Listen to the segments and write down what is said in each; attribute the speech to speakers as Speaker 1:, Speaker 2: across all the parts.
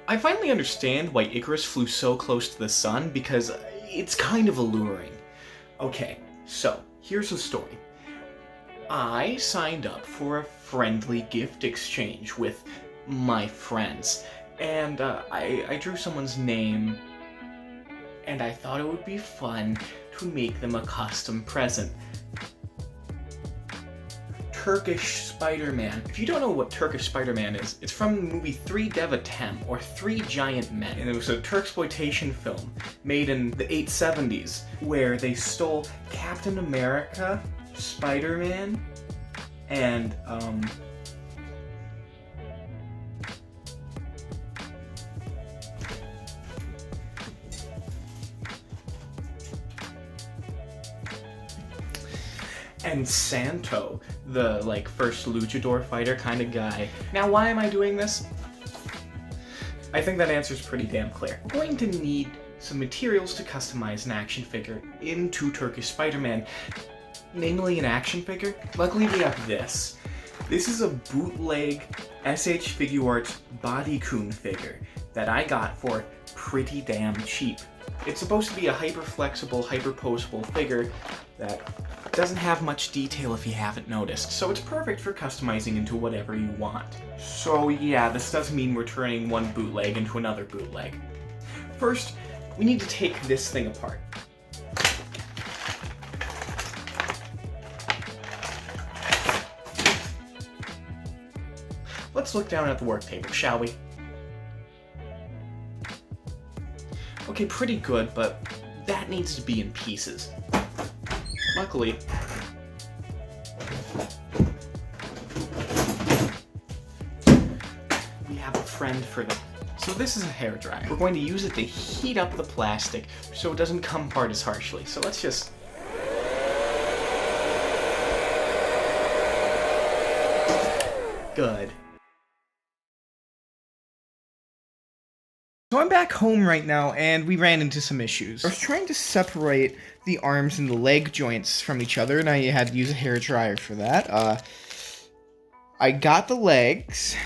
Speaker 1: I finally understand why Icarus flew so close to the sun, because it's kind of alluring. Okay, so here's the story. I signed up for a friendly gift exchange with my friends, and I drew someone's name, and I thought it would be fun to make them a custom present. Turkish Spider-Man. If you don't know what Turkish Spider-Man is, it's from the movie Three Devatem, or Three Giant Men. And it was a Turksploitation film made in the 870s, where they stole Captain America, Spider-Man, and, Santo, the, first luchador fighter kind of guy. Now, why am I doing this? I think that answer's pretty damn clear. We're going to need some materials to customize an action figure into Turkish Spider-Man, namely an action figure. Luckily, we have this. This is a bootleg SH Figuarts Bodycoon figure that I got for pretty damn cheap. It's supposed to be a hyper-flexible, hyper-posable figure that doesn't have much detail if you haven't noticed, so it's perfect for customizing into whatever you want. So yeah, this does mean we're turning one bootleg into another bootleg. First, we need to take this thing apart. Let's look down at the work table, shall we? Okay, pretty good, but that needs to be in pieces. Luckily, we have a friend for that. So this is a hairdryer. We're going to use it to heat up the plastic so it doesn't come apart as harshly. So let's just... Good. So I'm back home right now, and we ran into some issues. I was trying to separate the arms and the leg joints from each other, and I had to use a hairdryer for that. I got the legs,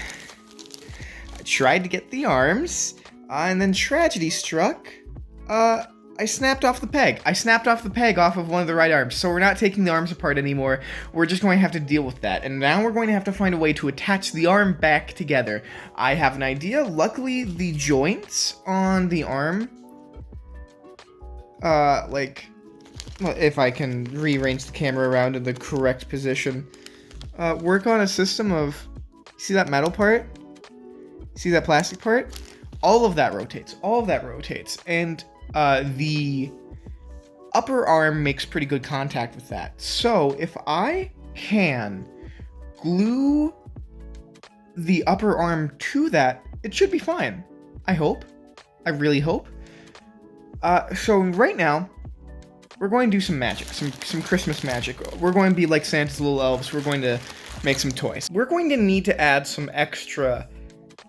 Speaker 1: I tried to get the arms, and then tragedy struck. I snapped off the peg. I snapped off the peg off of one of the right arms, so we're not taking the arms apart anymore. We're just going to have to deal with that, and now we're going to have to find a way to attach the arm back together. I have an idea. Luckily, the joints on the arm, if I can rearrange the camera around in the correct position, work on a system of, see that metal part? See that plastic part? All of that rotates, and the upper arm makes pretty good contact with that. So if I can glue the upper arm to that, it should be fine. I hope. I really hope. So right now, we're going to do some magic, some Christmas magic. We're going to be like Santa's little elves. We're going to make some toys. We're going to need to add some extra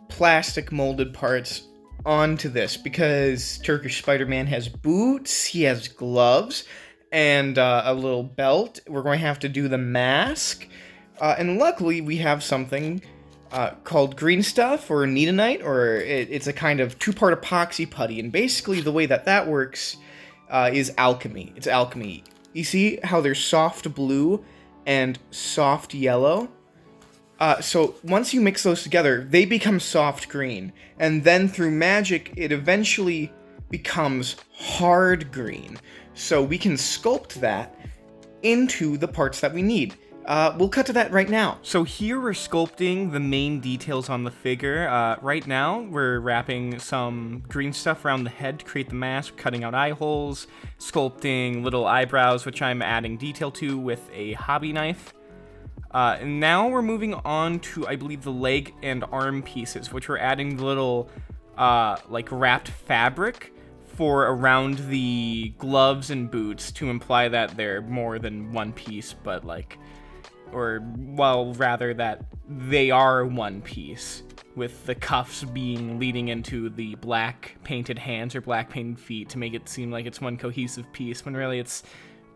Speaker 1: plastic molded parts onto this, because Turkish Spider-Man has boots, he has gloves, and a little belt. We're going to have to do the mask, and luckily we have something called green stuff, or Needonite, or it's a kind of two-part epoxy putty, and basically the way that works is alchemy. It's alchemy. You see how there's soft blue and soft yellow? So once you mix those together, they become soft green, and then through magic, it eventually becomes hard green. So we can sculpt that into the parts that we need. We'll cut to that right now. So here we're sculpting the main details on the figure. Right now, we're wrapping some green stuff around the head to create the mask, cutting out eye holes, sculpting little eyebrows, which I'm adding detail to with a hobby knife. And now we're moving on to, I believe, the leg and arm pieces, which we're adding the little, wrapped fabric for around the gloves and boots to imply that they're more than one piece, but, rather that they are one piece, with the cuffs leading into the black painted hands or black painted feet to make it seem like it's one cohesive piece, when really it's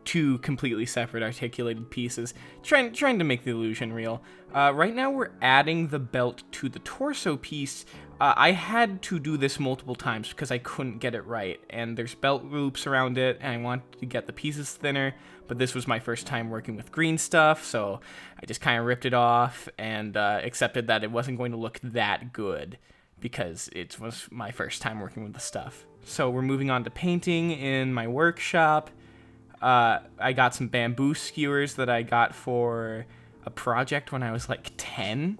Speaker 2: two completely separate articulated pieces, trying to make the illusion real. Right now we're adding the belt to the torso piece. I had to do this multiple times because I couldn't get it right, and there's belt loops around it, and I wanted to get the pieces thinner, but this was my first time working with green stuff, so I just kind of ripped it off and accepted that it wasn't going to look that good because it was my first time working with the stuff. So we're moving on to painting in my workshop. I got some bamboo skewers that I got for a project when I was like 10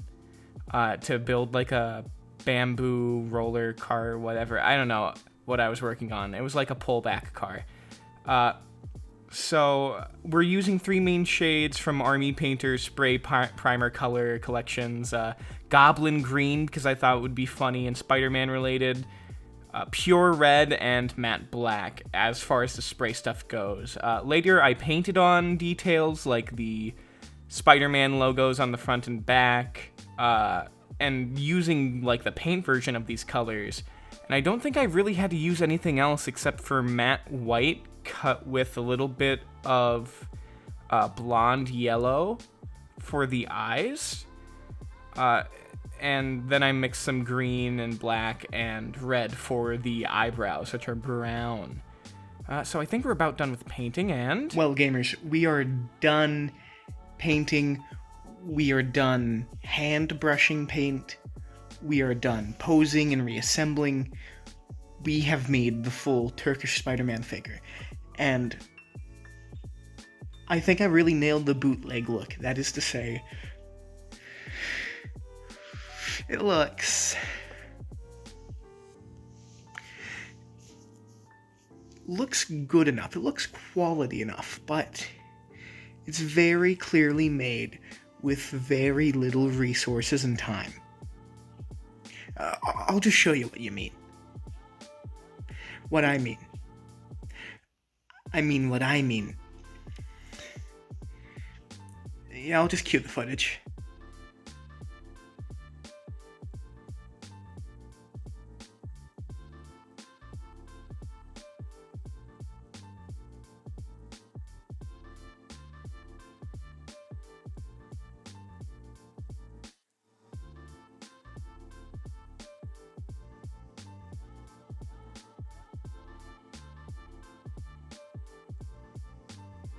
Speaker 2: to build like a bamboo roller car, whatever. I don't know what I was working on. It was like a pullback car. So we're using 3 main shades from Army Painter's spray primer color collections. Goblin Green, because I thought it would be funny and Spider-Man related. Pure Red and Matte Black, as far as the spray stuff goes. Later, I painted on details like the Spider-Man logos on the front and back, and using like the paint version of these colors. And I don't think I really had to use anything else except for matte white cut with a little bit of blonde yellow for the eyes. And then I mixed some green and black and red for the eyebrows, which are brown. So I think we're about done with painting, and...
Speaker 1: Well, gamers, we are done painting. We are done hand brushing paint. We are done posing and reassembling. We have made the full Turkish Spider-Man figure. And I think I really nailed the bootleg look. That is to say, it looks good enough. It looks quality enough, but it's very clearly made with very little resources and time. I'll just show you what you mean. What I mean. I mean what I mean. Yeah, I'll just cue the footage.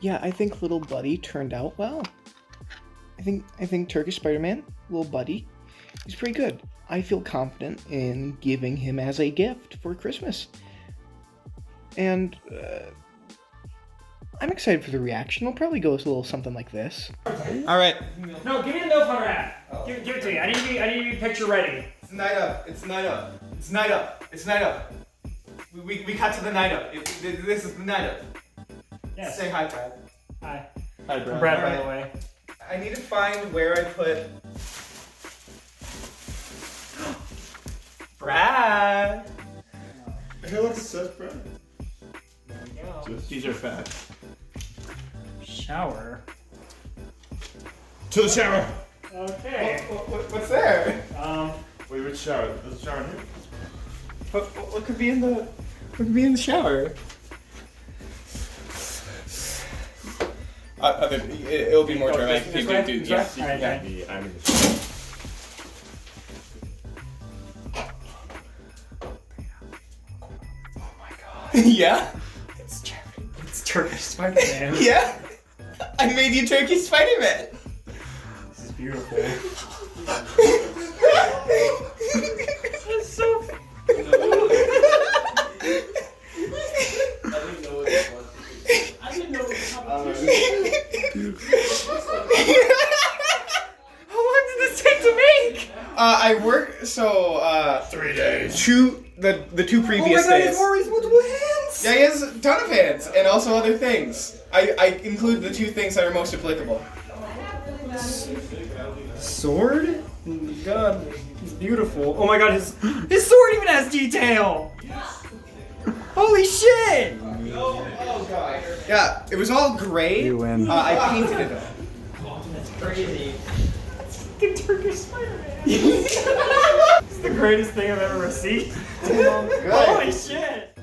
Speaker 1: Yeah, I think little buddy turned out well. I think Turkish Spider-Man, little buddy, he's pretty good. I feel confident in giving him as a gift for Christmas. And I'm excited for the reaction. It'll probably go a little something like this.
Speaker 2: All right.
Speaker 3: No, give me the milk hunter hat. Give it to me. I need to be picture ready.
Speaker 1: It's night up. It's night up. It's night up. It's night up. We cut to the night up. This is the night up.
Speaker 3: Yes.
Speaker 1: Say hi, Brad.
Speaker 3: Hi.
Speaker 2: Hi, Brad.
Speaker 3: Brad, by the way.
Speaker 1: I need to find where I put Brad.
Speaker 4: Hey, look, it says Brad.
Speaker 3: There we go.
Speaker 2: These are facts.
Speaker 3: Shower.
Speaker 4: To the shower.
Speaker 3: Okay.
Speaker 1: What's there?
Speaker 4: Wait, which shower? There's a shower in here?
Speaker 1: What could be in the shower? It'll be more dramatic if you do. Yeah.
Speaker 3: Alright,
Speaker 4: I'm in the shower.
Speaker 1: Yeah.
Speaker 3: It's Turkish Spider-Man.
Speaker 1: Yeah. I made you Turkish Spider-Man.
Speaker 3: This is beautiful.
Speaker 1: That's so.
Speaker 3: I didn't know it was
Speaker 1: How long did this take to make? I worked
Speaker 4: 3 days.
Speaker 1: The two previous days.
Speaker 3: He's multiple hands.
Speaker 1: Yeah, he has a ton of hands and also other things. I include the two things that are most applicable.
Speaker 3: Sword? God, he's beautiful. Oh my god, his sword even has detail. Holy shit!
Speaker 1: Oh god. Yeah, it was all gray.
Speaker 3: You win.
Speaker 1: I painted it up.
Speaker 3: That's crazy. The Turkish Spider-Man. It's the greatest thing I've ever received. Holy shit!